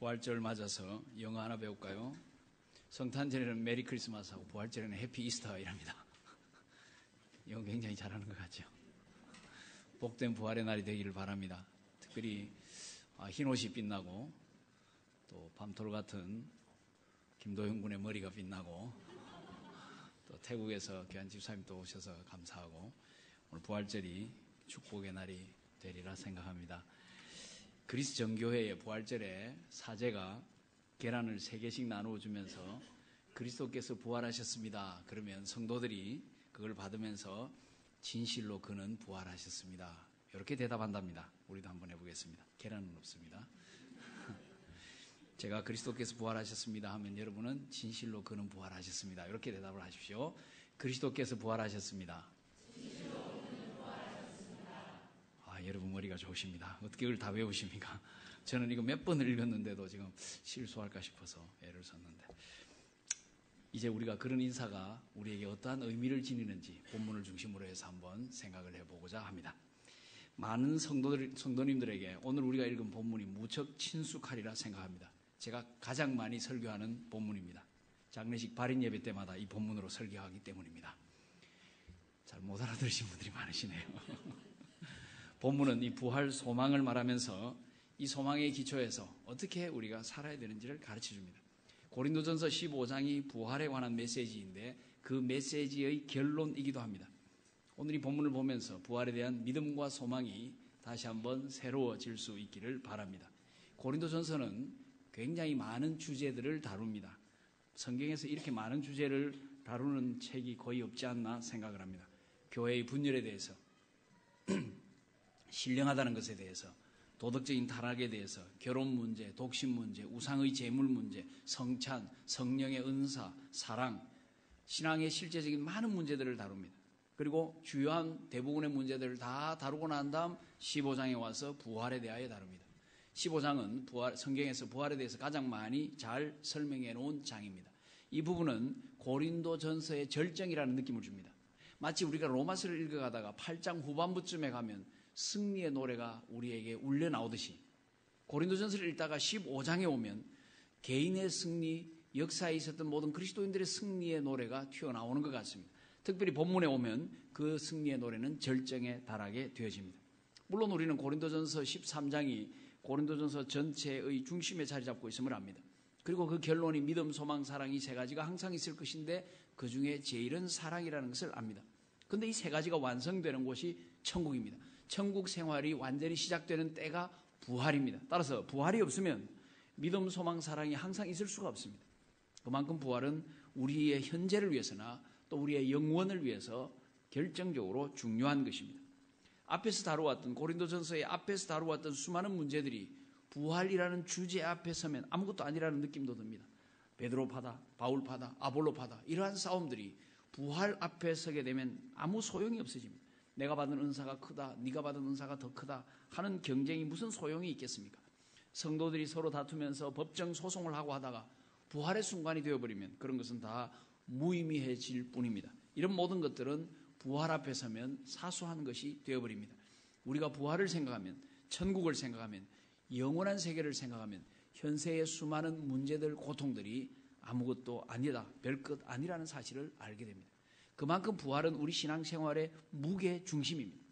부활절 맞아서 영어 하나 배울까요? 성탄절에는 메리 크리스마스하고 부활절에는 해피 이스터 이랍니다. 영어 굉장히 잘하는 것 같죠? 복된 부활의 날이 되기를 바랍니다. 특별히 흰옷이 빛나고 또 밤톨 같은 김도영 군의 머리가 빛나고 또 태국에서 귀한 집사님 또 오셔서 감사하고 오늘 부활절이 축복의 날이 되리라 생각합니다. 그리스 정교회의 부활절에 사제가 계란을 3개씩 나누어 주면서 그리스도께서 부활하셨습니다. 그러면 성도들이 그걸 받으면서 진실로 그는 부활하셨습니다. 이렇게 대답한답니다. 우리도 한번 해보겠습니다. 계란은 없습니다. 제가 그리스도께서 부활하셨습니다 하면 여러분은 진실로 그는 부활하셨습니다. 이렇게 대답을 하십시오. 그리스도께서 부활하셨습니다. 여러분 머리가 좋으십니다. 어떻게 이걸 다 외우십니까? 저는 이거 몇 번을 읽었는데도 지금 실수할까 싶어서 애를 썼는데, 이제 우리가 그런 인사가 우리에게 어떠한 의미를 지니는지 본문을 중심으로 해서 한번 생각을 해보고자 합니다. 많은 성도님들에게 오늘 우리가 읽은 본문이 무척 친숙하리라 생각합니다. 제가 가장 많이 설교하는 본문입니다. 장례식 발인 예배 때마다 이 본문으로 설교하기 때문입니다. 잘 못 알아들으신 분들이 많으시네요. 본문은 이 부활 소망을 말하면서 이 소망의 기초에서 어떻게 우리가 살아야 되는지를 가르쳐 줍니다. 고린도전서 15장이 부활에 관한 메시지인데 그 메시지의 결론이기도 합니다. 오늘 이 본문을 보면서 부활에 대한 믿음과 소망이 다시 한번 새로워질 수 있기를 바랍니다. 고린도전서는 굉장히 많은 주제들을 다룹니다. 성경에서 이렇게 많은 주제를 다루는 책이 거의 없지 않나 생각을 합니다. 교회의 분열에 대해서, 신령하다는 것에 대해서, 도덕적인 타락에 대해서, 결혼 문제, 독신 문제, 우상의 재물 문제, 성찬, 성령의 은사, 사랑, 신앙의 실제적인 많은 문제들을 다룹니다. 그리고 주요한 대부분의 문제들을 다 다루고 난 다음 15장에 와서 부활에 대하여 다룹니다. 15장은 성경에서 부활에 대해서 가장 많이 잘 설명해 놓은 장입니다. 이 부분은 고린도전서의 절정이라는 느낌을 줍니다. 마치 우리가 로마서를 읽어가다가 8장 후반부쯤에 가면 승리의 노래가 우리에게 울려 나오듯이 고린도전서를 읽다가 15장에 오면 개인의 승리, 역사에 있었던 모든 그리스도인들의 승리의 노래가 튀어나오는 것 같습니다. 특별히 본문에 오면 그 승리의 노래는 절정에 달하게 되어집니다. 물론 우리는 고린도전서 13장이 고린도전서 전체의 중심에 자리 잡고 있음을 압니다. 그리고 그 결론이 믿음, 소망, 사랑 이 3가지가 항상 있을 것인데 그 중에 제일은 사랑이라는 것을 압니다. 그런데 이 3가지가 완성되는 곳이 천국입니다. 천국 생활이 완전히 시작되는 때가 부활입니다. 따라서 부활이 없으면 믿음, 소망, 사랑이 항상 있을 수가 없습니다. 그만큼 부활은 우리의 현재를 위해서나 또 우리의 영원을 위해서 결정적으로 중요한 것입니다. 앞에서 다루었던 고린도전서의 앞에서 다루었던 수많은 문제들이 부활이라는 주제 앞에 서면 아무것도 아니라는 느낌도 듭니다. 베드로파다, 바울파다, 아볼로파다 이러한 싸움들이 부활 앞에 서게 되면 아무 소용이 없어집니다. 내가 받은 은사가 크다, 네가 받은 은사가 더 크다 하는 경쟁이 무슨 소용이 있겠습니까? 성도들이 서로 다투면서 법정 소송을 하고 하다가 부활의 순간이 되어버리면 그런 것은 다 무의미해질 뿐입니다. 이런 모든 것들은 부활 앞에 서면 사소한 것이 되어버립니다. 우리가 부활을 생각하면, 천국을 생각하면, 영원한 세계를 생각하면 현세의 수많은 문제들, 고통들이 아무것도 아니다, 별것 아니라는 사실을 알게 됩니다. 그만큼 부활은 우리 신앙생활의 무게 중심입니다.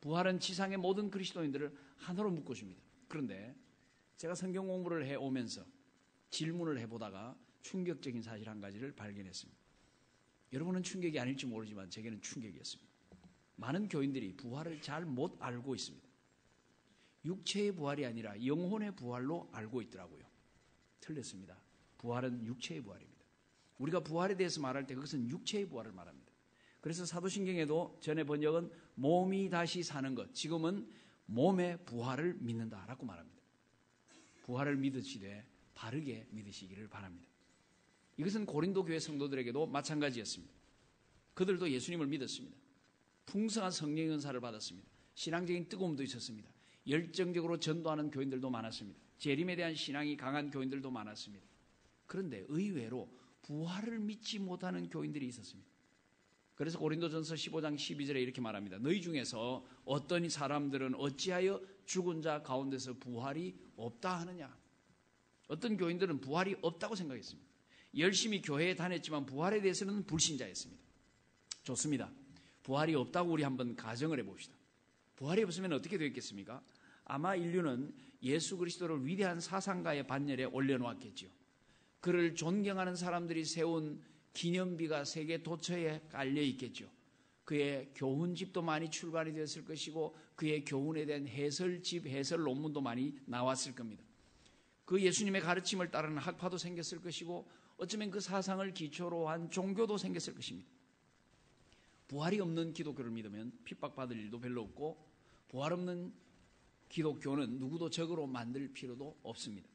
부활은 지상의 모든 그리스도인들을 하나로 묶어줍니다. 그런데 제가 성경 공부를 해오면서 질문을 해보다가 충격적인 사실 한 가지를 발견했습니다. 여러분은 충격이 아닐지 모르지만 제게는 충격이었습니다. 많은 교인들이 부활을 잘 못 알고 있습니다. 육체의 부활이 아니라 영혼의 부활로 알고 있더라고요. 틀렸습니다. 부활은 육체의 부활입니다. 우리가 부활에 대해서 말할 때 그것은 육체의 부활을 말합니다. 그래서 사도신경에도 전의 번역은 몸이 다시 사는 것, 지금은 몸의 부활을 믿는다라고 말합니다. 부활을 믿으시되 바르게 믿으시기를 바랍니다. 이것은 고린도 교회 성도들에게도 마찬가지였습니다. 그들도 예수님을 믿었습니다. 풍성한 성령의 은사를 받았습니다. 신앙적인 뜨거움도 있었습니다. 열정적으로 전도하는 교인들도 많았습니다. 재림에 대한 신앙이 강한 교인들도 많았습니다. 그런데 의외로 부활을 믿지 못하는 교인들이 있었습니다. 그래서 고린도전서 15장 12절에 이렇게 말합니다. 너희 중에서 어떤 사람들은 어찌하여 죽은 자 가운데서 부활이 없다 하느냐. 어떤 교인들은 부활이 없다고 생각했습니다. 열심히 교회에 다녔지만 부활에 대해서는 불신자였습니다. 좋습니다. 부활이 없다고 우리 한번 가정을 해봅시다. 부활이 없으면 어떻게 되겠습니까? 아마 인류는 예수 그리스도를 위대한 사상가의 반열에 올려놓았겠죠. 그를 존경하는 사람들이 세운 기념비가 세계 도처에 깔려 있겠죠. 그의 교훈집도 많이 출간이 되었을 것이고 그의 교훈에 대한 해설집, 해설 논문도 많이 나왔을 겁니다. 그 예수님의 가르침을 따르는 학파도 생겼을 것이고 어쩌면 그 사상을 기초로 한 종교도 생겼을 것입니다. 부활이 없는 기독교를 믿으면 핍박받을 일도 별로 없고 부활 없는 기독교는 누구도 적으로 만들 필요도 없습니다.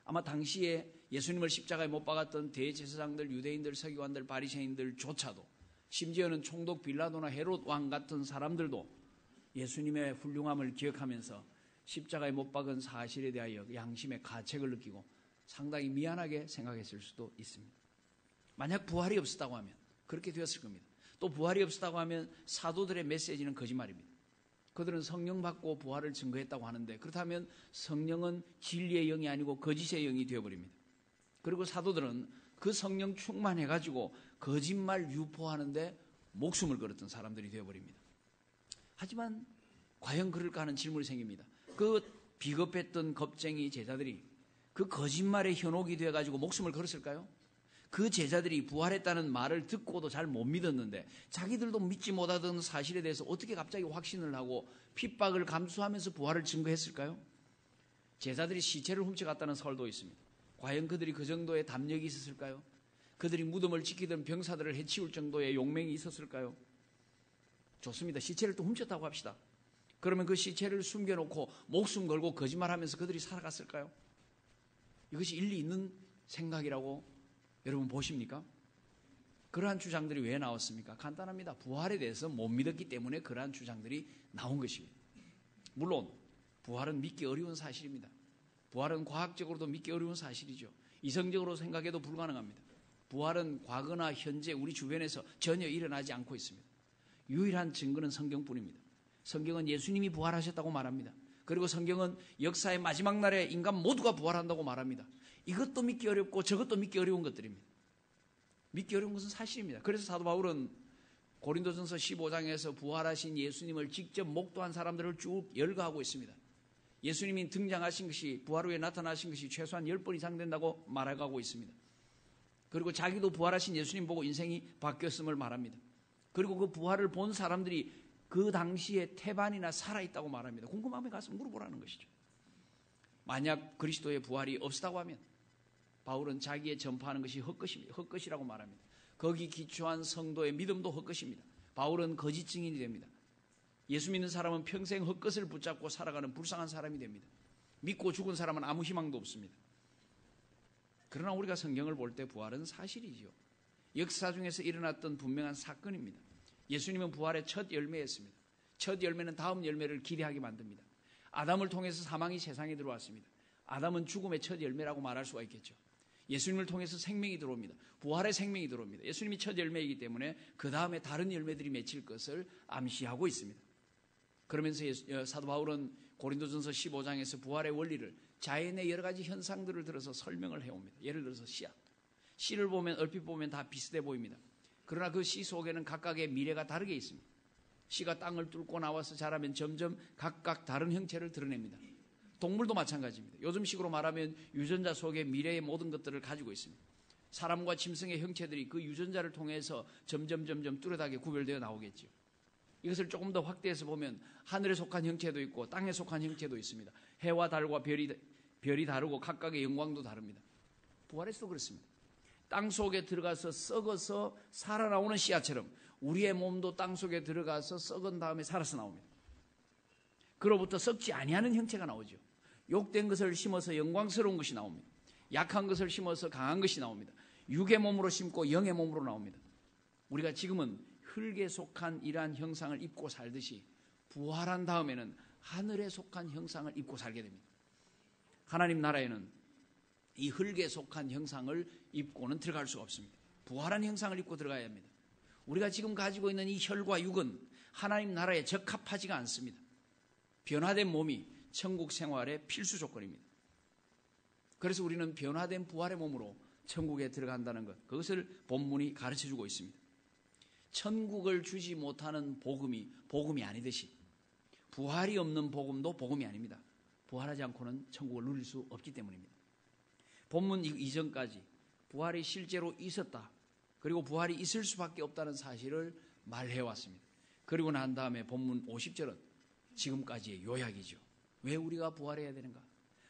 아마 당시에 예수님을 십자가에 못 박았던 대제사장들, 유대인들, 서기관들, 바리새인들조차도 심지어는 총독 빌라도나 헤롯 왕 같은 사람들도 예수님의 훌륭함을 기억하면서 십자가에 못 박은 사실에 대하여 양심의 가책을 느끼고 상당히 미안하게 생각했을 수도 있습니다. 만약 부활이 없었다고 하면 그렇게 되었을 겁니다. 또 부활이 없었다고 하면 사도들의 메시지는 거짓말입니다. 그들은 성령 받고 부활을 증거했다고 하는데 그렇다면 성령은 진리의 영이 아니고 거짓의 영이 되어버립니다. 그리고 사도들은 그 성령 충만해가지고 거짓말 유포하는데 목숨을 걸었던 사람들이 되어버립니다. 하지만 과연 그럴까 하는 질문이 생깁니다. 그 비겁했던 겁쟁이 제자들이 그 거짓말의 현혹이 되어가지고 목숨을 걸었을까요? 그 제자들이 부활했다는 말을 듣고도 잘 못 믿었는데 자기들도 믿지 못하던 사실에 대해서 어떻게 갑자기 확신을 하고 핍박을 감수하면서 부활을 증거했을까요? 제자들이 시체를 훔쳐갔다는 설도 있습니다. 과연 그들이 그 정도의 담력이 있었을까요? 그들이 무덤을 지키던 병사들을 해치울 정도의 용맹이 있었을까요? 좋습니다. 시체를 또 훔쳤다고 합시다. 그러면 그 시체를 숨겨놓고 목숨 걸고 거짓말하면서 그들이 살아갔을까요? 이것이 일리 있는 생각이라고 여러분 보십니까? 그러한 주장들이 왜 나왔습니까? 간단합니다. 부활에 대해서 못 믿었기 때문에 그러한 주장들이 나온 것입니다. 물론 부활은 믿기 어려운 사실입니다. 부활은 과학적으로도 믿기 어려운 사실이죠. 이성적으로 생각해도 불가능합니다. 부활은 과거나 현재 우리 주변에서 전혀 일어나지 않고 있습니다. 유일한 증거는 성경뿐입니다. 성경은 예수님이 부활하셨다고 말합니다. 그리고 성경은 역사의 마지막 날에 인간 모두가 부활한다고 말합니다. 이것도 믿기 어렵고 저것도 믿기 어려운 것들입니다. 믿기 어려운 것은 사실입니다. 그래서 사도 바울은 고린도전서 15장에서 부활하신 예수님을 직접 목도한 사람들을 쭉 열거하고 있습니다. 예수님이 등장하신 것이 부활 후에 나타나신 것이 최소한 10번 이상 된다고 말해가고 있습니다. 그리고 자기도 부활하신 예수님 보고 인생이 바뀌었음을 말합니다. 그리고 그 부활을 본 사람들이 그 당시에 태반이나 살아있다고 말합니다. 궁금하면 가서 물어보라는 것이죠. 만약 그리스도의 부활이 없었다고 하면 바울은 자기의 전파하는 것이 헛것입니다. 헛것이라고 말합니다. 거기 기초한 성도의 믿음도 헛것입니다. 바울은 거짓 증인이 됩니다. 예수 믿는 사람은 평생 헛것을 붙잡고 살아가는 불쌍한 사람이 됩니다. 믿고 죽은 사람은 아무 희망도 없습니다. 그러나 우리가 성경을 볼 때 부활은 사실이죠. 역사 중에서 일어났던 분명한 사건입니다. 예수님은 부활의 첫 열매였습니다. 첫 열매는 다음 열매를 기대하게 만듭니다. 아담을 통해서 사망이 세상에 들어왔습니다. 아담은 죽음의 첫 열매라고 말할 수가 있겠죠. 예수님을 통해서 생명이 들어옵니다. 부활의 생명이 들어옵니다. 예수님이 첫 열매이기 때문에 그 다음에 다른 열매들이 맺힐 것을 암시하고 있습니다. 그러면서 사도 바울은 고린도전서 15장에서 부활의 원리를 자연의 여러 가지 현상들을 들어서 설명을 해옵니다. 예를 들어서 씨앗. 씨를 보면 얼핏 보면 다 비슷해 보입니다. 그러나 그 씨 속에는 각각의 미래가 다르게 있습니다. 씨가 땅을 뚫고 나와서 자라면 점점 각각 다른 형체를 드러냅니다. 동물도 마찬가지입니다. 요즘식으로 말하면 유전자 속에 미래의 모든 것들을 가지고 있습니다. 사람과 짐승의 형체들이 그 유전자를 통해서 점점 뚜렷하게 구별되어 나오겠죠. 이것을 조금 더 확대해서 보면 하늘에 속한 형체도 있고 땅에 속한 형체도 있습니다. 해와 달과 별이 다르고 각각의 영광도 다릅니다. 부활에서도 그렇습니다. 땅 속에 들어가서 썩어서 살아나오는 씨앗처럼 우리의 몸도 땅 속에 들어가서 썩은 다음에 살아서 나옵니다. 그로부터 썩지 아니하는 형체가 나오죠. 욕된 것을 심어서 영광스러운 것이 나옵니다. 약한 것을 심어서 강한 것이 나옵니다. 육의 몸으로 심고 영의 몸으로 나옵니다. 우리가 지금은 흙에 속한 이러한 형상을 입고 살듯이 부활한 다음에는 하늘에 속한 형상을 입고 살게 됩니다. 하나님 나라에는 이 흙에 속한 형상을 입고는 들어갈 수가 없습니다. 부활한 형상을 입고 들어가야 합니다. 우리가 지금 가지고 있는 이 혈과 육은 하나님 나라에 적합하지가 않습니다. 변화된 몸이 천국 생활의 필수 조건입니다. 그래서 우리는 변화된 부활의 몸으로 천국에 들어간다는 것, 그것을 본문이 가르쳐주고 있습니다. 천국을 주지 못하는 복음이 아니듯이 부활이 없는 복음도 복음이 아닙니다. 부활하지 않고는 천국을 누릴 수 없기 때문입니다. 본문 이전까지 부활이 실제로 있었다, 그리고 부활이 있을 수밖에 없다는 사실을 말해왔습니다. 그리고 난 다음에 본문 50절은 지금까지의 요약이죠. 왜 우리가 부활해야 되는가?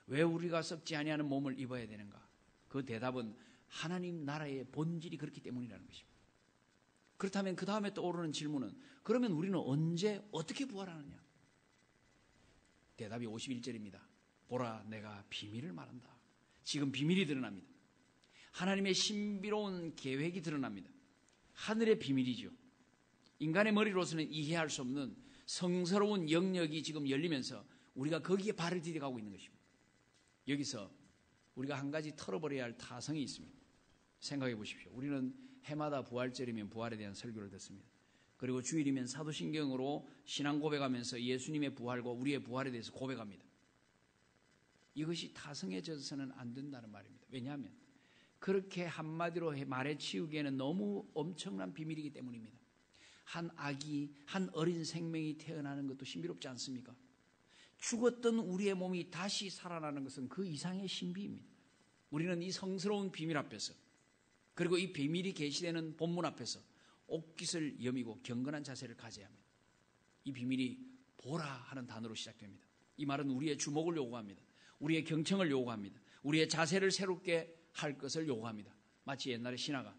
왜 우리가 썩지 아니하는 몸을 입어야 되는가? 그 대답은 하나님 나라의 본질이 그렇기 때문이라는 것입니다. 그렇다면 그 다음에 떠오르는 질문은, 그러면 우리는 언제 어떻게 부활하느냐? 대답이 51절입니다. 보라, 내가 비밀을 말한다. 지금 비밀이 드러납니다. 하나님의 신비로운 계획이 드러납니다. 하늘의 비밀이죠. 인간의 머리로서는 이해할 수 없는 성스러운 영역이 지금 열리면서 우리가 거기에 발을 디뎌가고 있는 것입니다. 여기서 우리가 한 가지 털어버려야 할 타성이 있습니다. 생각해 보십시오. 우리는 해마다 부활절이면 부활에 대한 설교를 듣습니다. 그리고 주일이면 사도신경으로 신앙 고백하면서 예수님의 부활과 우리의 부활에 대해서 고백합니다. 이것이 타성해져서는 안 된다는 말입니다. 왜냐하면 그렇게 한마디로 말해 치우기에는 너무 엄청난 비밀이기 때문입니다. 한 아기, 한 어린 생명이 태어나는 것도 신비롭지 않습니까? 죽었던 우리의 몸이 다시 살아나는 것은 그 이상의 신비입니다. 우리는 이 성스러운 비밀 앞에서, 그리고 이 비밀이 계시되는 본문 앞에서 옷깃을 여미고 경건한 자세를 가져야 합니다. 이 비밀이 보라 하는 단어로 시작됩니다. 이 말은 우리의 주목을 요구합니다. 우리의 경청을 요구합니다. 우리의 자세를 새롭게 할 것을 요구합니다. 마치 옛날에 신하가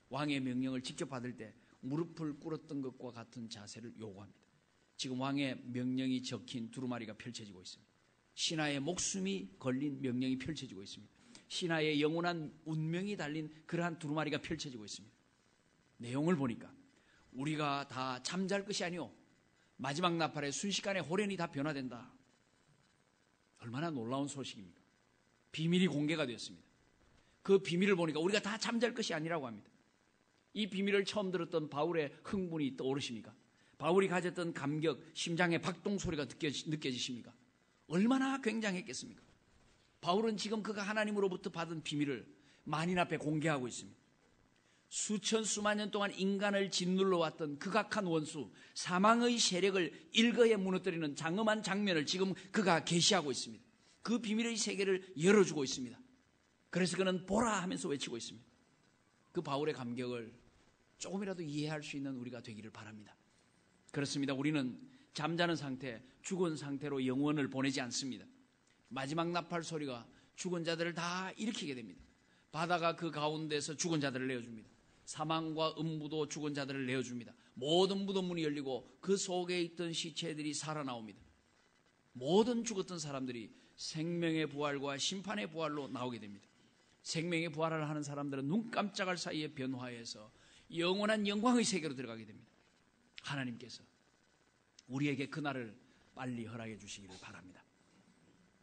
왕의 명령을 직접 받을 때 무릎을 꿇었던 것과 같은 자세를 요구합니다. 지금 왕의 명령이 적힌 두루마리가 펼쳐지고 있습니다. 신하의 목숨이 걸린 명령이 펼쳐지고 있습니다. 신하의 영원한 운명이 달린 그러한 두루마리가 펼쳐지고 있습니다. 내용을 보니까 우리가 다 잠잘 것이 아니오, 마지막 나팔에 순식간에 호련이 다 변화된다. 얼마나 놀라운 소식입니까? 비밀이 공개가 되었습니다. 그 비밀을 보니까 우리가 다 잠잘 것이 아니라고 합니다. 이 비밀을 처음 들었던 바울의 흥분이 떠오르십니까? 바울이 가졌던 감격, 심장의 박동 소리가 느껴지십니까? 얼마나 굉장했겠습니까? 바울은 지금 그가 하나님으로부터 받은 비밀을 만인 앞에 공개하고 있습니다. 수천 수만 년 동안 인간을 짓눌러 왔던 극악한 원수 사망의 세력을 일거에 무너뜨리는 장엄한 장면을 지금 그가 계시하고 있습니다. 그 비밀의 세계를 열어주고 있습니다. 그래서 그는 보라 하면서 외치고 있습니다. 그 바울의 감격을 조금이라도 이해할 수 있는 우리가 되기를 바랍니다. 그렇습니다. 우리는 잠자는 상태, 죽은 상태로 영혼을 보내지 않습니다. 마지막 나팔 소리가 죽은 자들을 다 일으키게 됩니다. 바다가 그 가운데서 죽은 자들을 내어줍니다. 사망과 음부도 죽은 자들을 내어줍니다. 모든 무덤문이 열리고 그 속에 있던 시체들이 살아나옵니다. 모든 죽었던 사람들이 생명의 부활과 심판의 부활로 나오게 됩니다. 생명의 부활을 하는 사람들은 눈 깜짝할 사이에 변화해서 영원한 영광의 세계로 들어가게 됩니다. 하나님께서 우리에게 그날을 빨리 허락해 주시기를 바랍니다.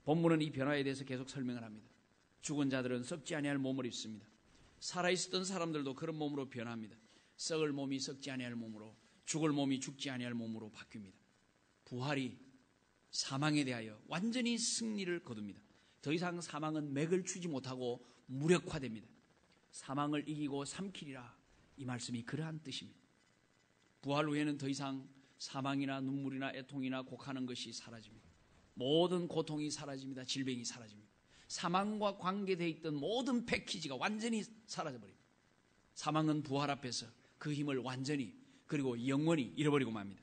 본문은 이 변화에 대해서 계속 설명을 합니다. 죽은 자들은 썩지 아니할 몸을 입습니다. 살아있었던 사람들도 그런 몸으로 변합니다. 썩을 몸이 썩지 아니할 몸으로, 죽을 몸이 죽지 아니할 몸으로 바뀝니다. 부활이 사망에 대하여 완전히 승리를 거둡니다. 더 이상 사망은 맥을 추지 못하고 무력화됩니다. 사망을 이기고 삼키리라, 이 말씀이 그러한 뜻입니다. 부활 후에는 더 이상 사망이나 눈물이나 애통이나 곡하는 것이 사라집니다. 모든 고통이 사라집니다. 질병이 사라집니다. 사망과 관계되어 있던 모든 패키지가 완전히 사라져버립니다. 사망은 부활 앞에서 그 힘을 완전히, 그리고 영원히 잃어버리고 맙니다.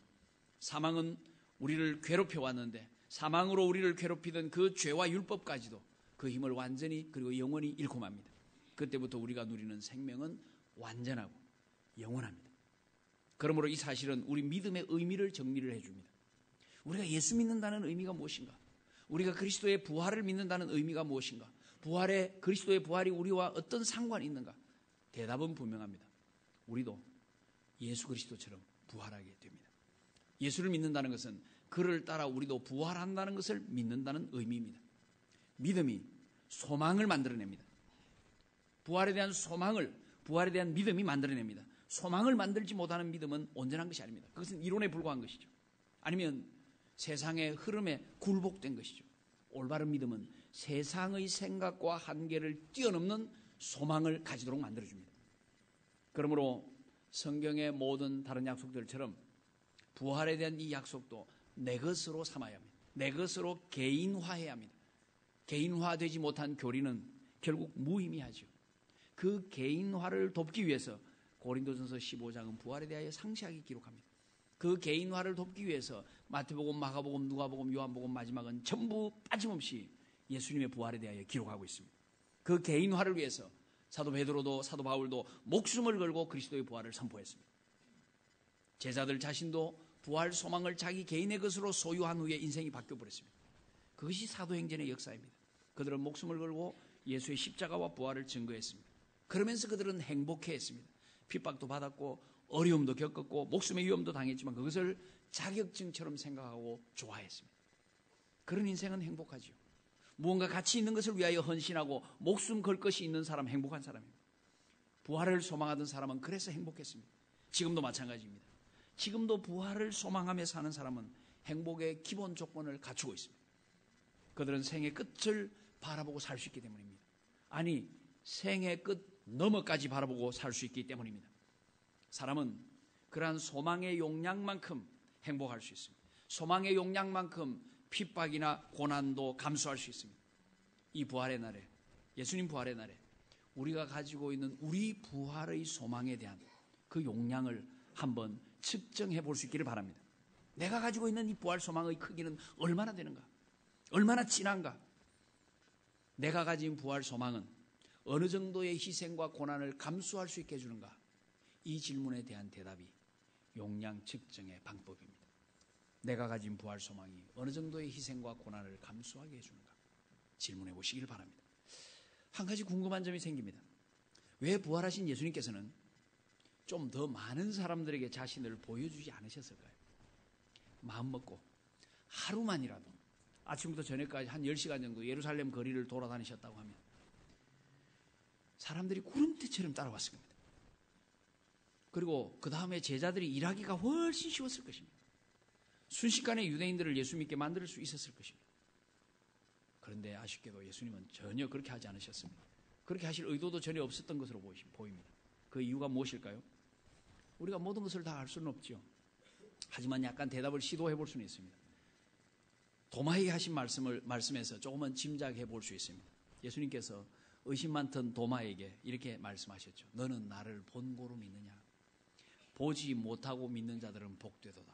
사망은 우리를 괴롭혀 왔는데 사망으로 우리를 괴롭히던 그 죄와 율법까지도 그 힘을 완전히, 그리고 영원히 잃고 맙니다. 그때부터 우리가 누리는 생명은 완전하고 영원합니다. 그러므로 이 사실은 우리 믿음의 의미를 정리를 해줍니다. 우리가 예수 믿는다는 의미가 무엇인가? 우리가 그리스도의 부활을 믿는다는 의미가 무엇인가? 그리스도의 부활이 우리와 어떤 상관이 있는가? 대답은 분명합니다. 우리도 예수 그리스도처럼 부활하게 됩니다. 예수를 믿는다는 것은 그를 따라 우리도 부활한다는 것을 믿는다는 의미입니다. 믿음이 소망을 만들어냅니다. 부활에 대한 소망을, 부활에 대한 믿음이 만들어냅니다. 소망을 만들지 못하는 믿음은 온전한 것이 아닙니다. 그것은 이론에 불과한 것이죠. 아니면 세상의 흐름에 굴복된 것이죠. 올바른 믿음은 세상의 생각과 한계를 뛰어넘는 소망을 가지도록 만들어줍니다. 그러므로 성경의 모든 다른 약속들처럼 부활에 대한 이 약속도 내 것으로 삼아야 합니다. 내 것으로 개인화해야 합니다. 개인화되지 못한 교리는 결국 무의미하죠. 그 개인화를 돕기 위해서 고린도전서 15장은 부활에 대하여 상세하게 기록합니다. 그 개인화를 돕기 위해서 마태복음, 마가복음, 누가복음, 요한복음 마지막은 전부 빠짐없이 예수님의 부활에 대하여 기록하고 있습니다. 그 개인화를 위해서 사도 베드로도 사도 바울도 목숨을 걸고 그리스도의 부활을 선포했습니다. 제자들 자신도 부활 소망을 자기 개인의 것으로 소유한 후에 인생이 바뀌어버렸습니다. 그것이 사도행전의 역사입니다. 그들은 목숨을 걸고 예수의 십자가와 부활을 증거했습니다. 그러면서 그들은 행복해했습니다. 핍박도 받았고 어려움도 겪었고 목숨의 위험도 당했지만 그것을 자격증처럼 생각하고 좋아했습니다. 그런 인생은 행복하죠. 무언가 가치 있는 것을 위하여 헌신하고 목숨 걸 것이 있는 사람, 행복한 사람입니다. 부활을 소망하던 사람은 그래서 행복했습니다. 지금도 마찬가지입니다. 지금도 부활을 소망하며 사는 사람은 행복의 기본 조건을 갖추고 있습니다. 그들은 생의 끝을 바라보고 살 수 있기 때문입니다. 아니, 생의 끝 너머까지 바라보고 살 수 있기 때문입니다. 사람은 그러한 소망의 용량만큼 행복할 수 있습니다. 소망의 용량만큼 핍박이나 고난도 감수할 수 있습니다. 이 부활의 날에, 예수님 부활의 날에 우리가 가지고 있는 우리 부활의 소망에 대한 그 용량을 한번 측정해 볼 수 있기를 바랍니다. 내가 가지고 있는 이 부활 소망의 크기는 얼마나 되는가? 얼마나 진한가? 내가 가진 부활 소망은 어느 정도의 희생과 고난을 감수할 수 있게 해주는가? 이 질문에 대한 대답이 용량 측정의 방법입니다. 내가 가진 부활 소망이 어느 정도의 희생과 고난을 감수하게 해주는가? 질문해 보시길 바랍니다. 한 가지 궁금한 점이 생깁니다. 왜 부활하신 예수님께서는 좀 더 많은 사람들에게 자신을 보여주지 않으셨을까요? 마음 먹고 하루만이라도 아침부터 저녁까지 한 10시간 정도 예루살렘 거리를 돌아다니셨다고 하면 사람들이 구름대처럼 따라왔을 겁니다. 그리고 그 다음에 제자들이 일하기가 훨씬 쉬웠을 것입니다. 순식간에 유대인들을 예수 믿게 만들 수 있었을 것입니다. 그런데 아쉽게도 예수님은 전혀 그렇게 하지 않으셨습니다. 그렇게 하실 의도도 전혀 없었던 것으로 보입니다. 그 이유가 무엇일까요? 우리가 모든 것을 다 알 수는 없죠. 하지만 약간 대답을 시도해 볼 수는 있습니다. 도마에게 하신 말씀에서 조금은 짐작해 볼 수 있습니다. 예수님께서 의심 많던 도마에게 이렇게 말씀하셨죠. 너는 나를 본고로 믿느냐? 보지 못하고 믿는 자들은 복되도다.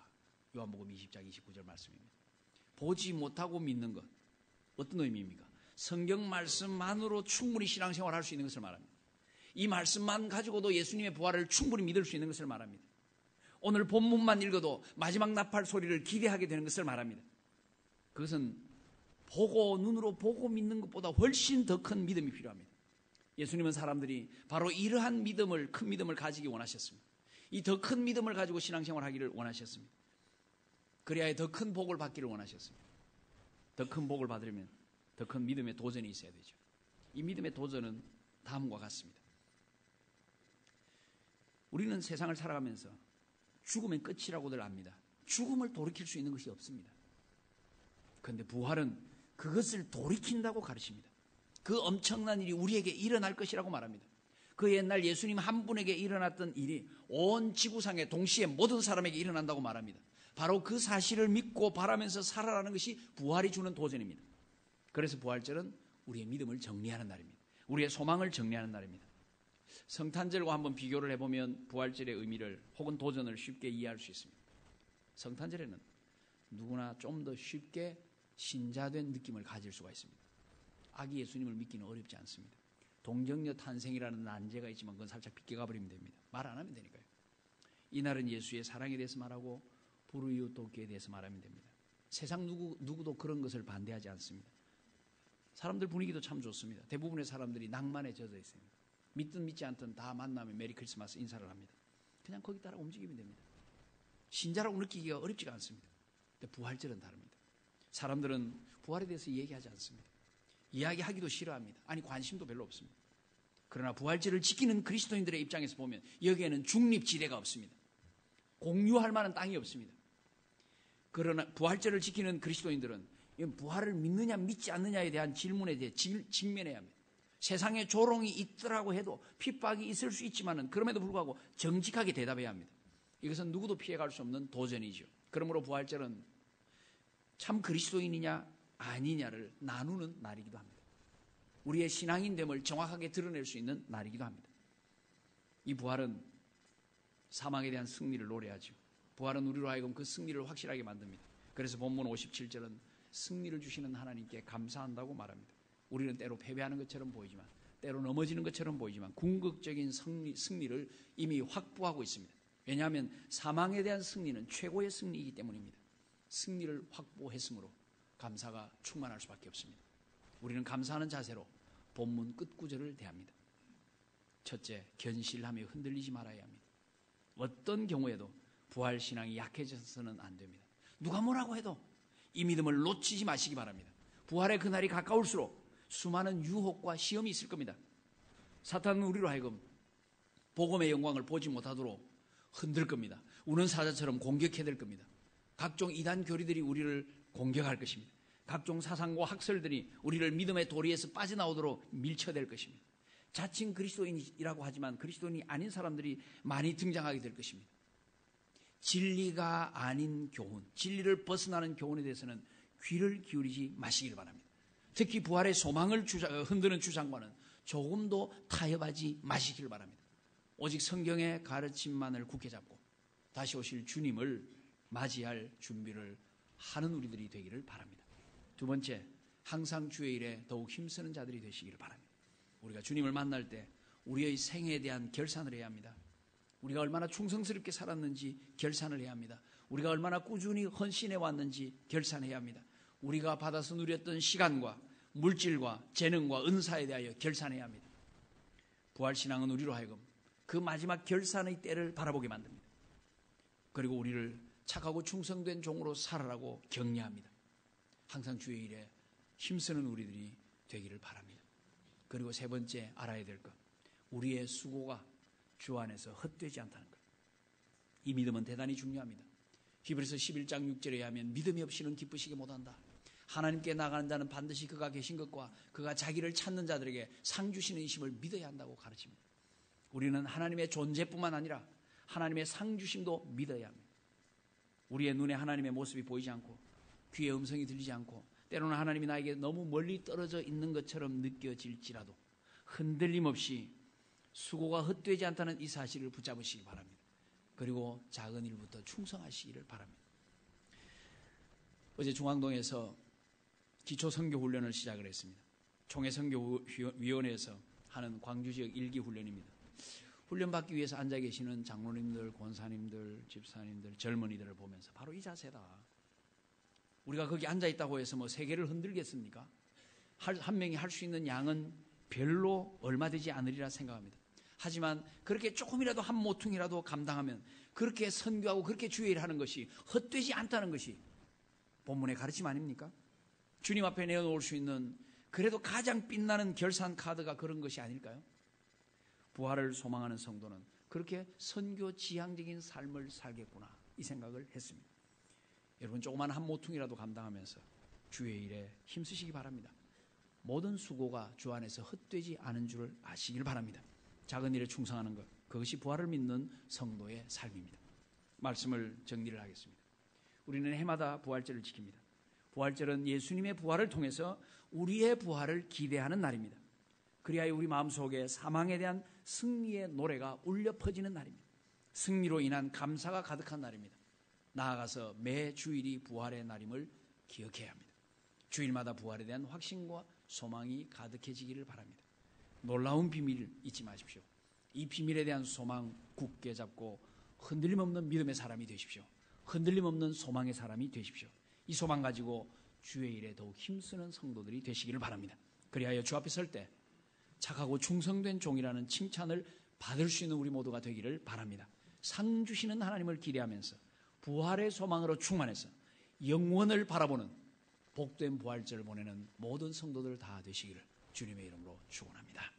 요한복음 20장 29절 말씀입니다. 보지 못하고 믿는 것, 어떤 의미입니까? 성경 말씀만으로 충분히 신앙생활할 수 있는 것을 말합니다. 이 말씀만 가지고도 예수님의 부활을 충분히 믿을 수 있는 것을 말합니다. 오늘 본문만 읽어도 마지막 나팔 소리를 기대하게 되는 것을 말합니다. 그것은 눈으로 보고 믿는 것보다 훨씬 더 큰 믿음이 필요합니다. 예수님은 사람들이 바로 이러한 믿음을, 큰 믿음을 가지기 원하셨습니다. 이 더 큰 믿음을 가지고 신앙생활 하기를 원하셨습니다. 그래야 더 큰 복을 받기를 원하셨습니다. 더 큰 복을 받으려면 더 큰 믿음의 도전이 있어야 되죠. 이 믿음의 도전은 다음과 같습니다. 우리는 세상을 살아가면서 죽으면 끝이라고들 압니다. 죽음을 돌이킬 수 있는 것이 없습니다. 그런데 부활은 그것을 돌이킨다고 가르칩니다. 그 엄청난 일이 우리에게 일어날 것이라고 말합니다. 그 옛날 예수님 한 분에게 일어났던 일이 온 지구상에 동시에 모든 사람에게 일어난다고 말합니다. 바로 그 사실을 믿고 바라면서 살아가는 것이 부활이 주는 도전입니다. 그래서 부활절은 우리의 믿음을 정리하는 날입니다. 우리의 소망을 정리하는 날입니다. 성탄절과 한번 비교를 해보면 부활절의 의미를 혹은 도전을 쉽게 이해할 수 있습니다. 성탄절에는 누구나 좀 더 쉽게 신자된 느낌을 가질 수가 있습니다. 아기 예수님을 믿기는 어렵지 않습니다. 동정녀 탄생이라는 난제가 있지만 그건 살짝 비껴가버리면 됩니다. 말 안 하면 되니까요. 이날은 예수의 사랑에 대해서 말하고 불의유 돕기에 대해서 말하면 됩니다. 세상 누구도 그런 것을 반대하지 않습니다. 사람들 분위기도 참 좋습니다. 대부분의 사람들이 낭만에 젖어 있습니다. 믿든 믿지 않든 다 만나면 메리 크리스마스 인사를 합니다. 그냥 거기 따라 움직이면 됩니다. 신자라고 느끼기가 어렵지가 않습니다. 근데 부활절은 다릅니다. 사람들은 부활에 대해서 얘기하지 않습니다. 이야기하기도 싫어합니다. 아니 관심도 별로 없습니다. 그러나 부활절을 지키는 그리스도인들의 입장에서 보면 여기에는 중립지대가 없습니다. 공유할 만한 땅이 없습니다. 그러나 부활절을 지키는 그리스도인들은 이건 부활을 믿느냐 믿지 않느냐에 대한 질문에 대해 직면해야 합니다. 세상에 조롱이 있더라고 해도 핍박이 있을 수 있지만은 그럼에도 불구하고 정직하게 대답해야 합니다. 이것은 누구도 피해갈 수 없는 도전이죠. 그러므로 부활절은 참 그리스도인이냐 아니냐를 나누는 날이기도 합니다. 우리의 신앙인됨을 정확하게 드러낼 수 있는 날이기도 합니다. 이 부활은 사망에 대한 승리를 노래하죠. 부활은 우리로 하여금 그 승리를 확실하게 만듭니다. 그래서 본문 57절은 승리를 주시는 하나님께 감사한다고 말합니다. 우리는 때로 패배하는 것처럼 보이지만, 때로 넘어지는 것처럼 보이지만 궁극적인 승리를 이미 확보하고 있습니다. 왜냐하면 사망에 대한 승리는 최고의 승리이기 때문입니다. 승리를 확보했으므로 감사가 충만할 수밖에 없습니다. 우리는 감사하는 자세로 본문 끝구절을 대합니다. 첫째, 견실하며 흔들리지 말아야 합니다. 어떤 경우에도 부활신앙이 약해져서는 안 됩니다. 누가 뭐라고 해도 이 믿음을 놓치지 마시기 바랍니다. 부활의 그날이 가까울수록 수많은 유혹과 시험이 있을 겁니다. 사탄은 우리로 하여금 복음의 영광을 보지 못하도록 흔들 겁니다. 우는 사자처럼 공격해야 될 겁니다. 각종 이단 교리들이 우리를 공격할 것입니다. 각종 사상과 학설들이 우리를 믿음의 도리에서 빠져나오도록 밀쳐댈 것입니다. 자칭 그리스도인이라고 하지만 그리스도인이 아닌 사람들이 많이 등장하게 될 것입니다. 진리가 아닌 교훈, 진리를 벗어나는 교훈에 대해서는 귀를 기울이지 마시기를 바랍니다. 특히 부활의 소망을 흔드는 주장과는 조금도 타협하지 마시기를 바랍니다. 오직 성경의 가르침만을 굳게 잡고 다시 오실 주님을 맞이할 준비를 하는 우리들이 되기를 바랍니다. 두 번째, 항상 주의 일에 더욱 힘쓰는 자들이 되시기를 바랍니다. 우리가 주님을 만날 때 우리의 생애에 대한 결산을 해야 합니다. 우리가 얼마나 충성스럽게 살았는지 결산을 해야 합니다. 우리가 얼마나 꾸준히 헌신해 왔는지 결산해야 합니다. 우리가 받아서 누렸던 시간과 물질과 재능과 은사에 대하여 결산해야 합니다. 부활신앙은 우리로 하여금 그 마지막 결산의 때를 바라보게 만듭니다. 그리고 우리를 착하고 충성된 종으로 살아라고 격려합니다. 항상 주의 일에 힘쓰는 우리들이 되기를 바랍니다. 그리고 세 번째 알아야 될 것, 우리의 수고가 주 안에서 헛되지 않다는 것. 이 믿음은 대단히 중요합니다. 히브리서 11장 6절에 하면 믿음이 없이는 기쁘시게 못한다. 하나님께 나가는 자는 반드시 그가 계신 것과 그가 자기를 찾는 자들에게 상 주시는 이심을 믿어야 한다고 가르칩니다. 우리는 하나님의 존재뿐만 아니라 하나님의 상 주심도 믿어야 합니다. 우리의 눈에 하나님의 모습이 보이지 않고 귀에 음성이 들리지 않고 때로는 하나님이 나에게 너무 멀리 떨어져 있는 것처럼 느껴질지라도 흔들림 없이 수고가 헛되지 않다는 이 사실을 붙잡으시기 바랍니다. 그리고 작은 일부터 충성하시기를 바랍니다. 어제 중앙동에서 기초선교훈련을 시작을 했습니다. 총회선교위원회에서 하는 광주지역 1기 훈련입니다. 훈련받기 위해서 앉아 계시는 장로님들, 권사님들, 집사님들, 젊은이들을 보면서 바로 이 자세다. 우리가 거기 앉아 있다고 해서 뭐 세계를 흔들겠습니까? 한 명이 할 수 있는 양은 별로 얼마 되지 않으리라 생각합니다. 하지만 그렇게 조금이라도 한 모퉁이라도 감당하면 그렇게 선교하고 그렇게 주의 일을 하는 것이 헛되지 않다는 것이 본문의 가르침 아닙니까? 주님 앞에 내어놓을 수 있는 그래도 가장 빛나는 결산 카드가 그런 것이 아닐까요? 부활을 소망하는 성도는 그렇게 선교 지향적인 삶을 살겠구나 이 생각을 했습니다. 여러분 조그만 한 모퉁이라도 감당하면서 주의 일에 힘쓰시기 바랍니다. 모든 수고가 주 안에서 헛되지 않은 줄을 아시길 바랍니다. 작은 일에 충성하는 것, 그것이 부활을 믿는 성도의 삶입니다. 말씀을 정리를 하겠습니다. 우리는 해마다 부활절을 지킵니다. 부활절은 예수님의 부활을 통해서 우리의 부활을 기대하는 날입니다. 그리하여 우리 마음속에 사망에 대한 승리의 노래가 울려 퍼지는 날입니다. 승리로 인한 감사가 가득한 날입니다. 나아가서 매 주일이 부활의 날임을 기억해야 합니다. 주일마다 부활에 대한 확신과 소망이 가득해지기를 바랍니다. 놀라운 비밀 잊지 마십시오. 이 비밀에 대한 소망 굳게 잡고 흔들림 없는 믿음의 사람이 되십시오. 흔들림 없는 소망의 사람이 되십시오. 이 소망 가지고 주의 일에 더욱 힘쓰는 성도들이 되시기를 바랍니다. 그리하여 주 앞에 설 때 착하고 충성된 종이라는 칭찬을 받을 수 있는 우리 모두가 되기를 바랍니다. 상 주시는 하나님을 기대하면서 부활의 소망으로 충만해서 영원을 바라보는 복된 부활절을 보내는 모든 성도들 다 되시기를 주님의 이름으로 축원합니다.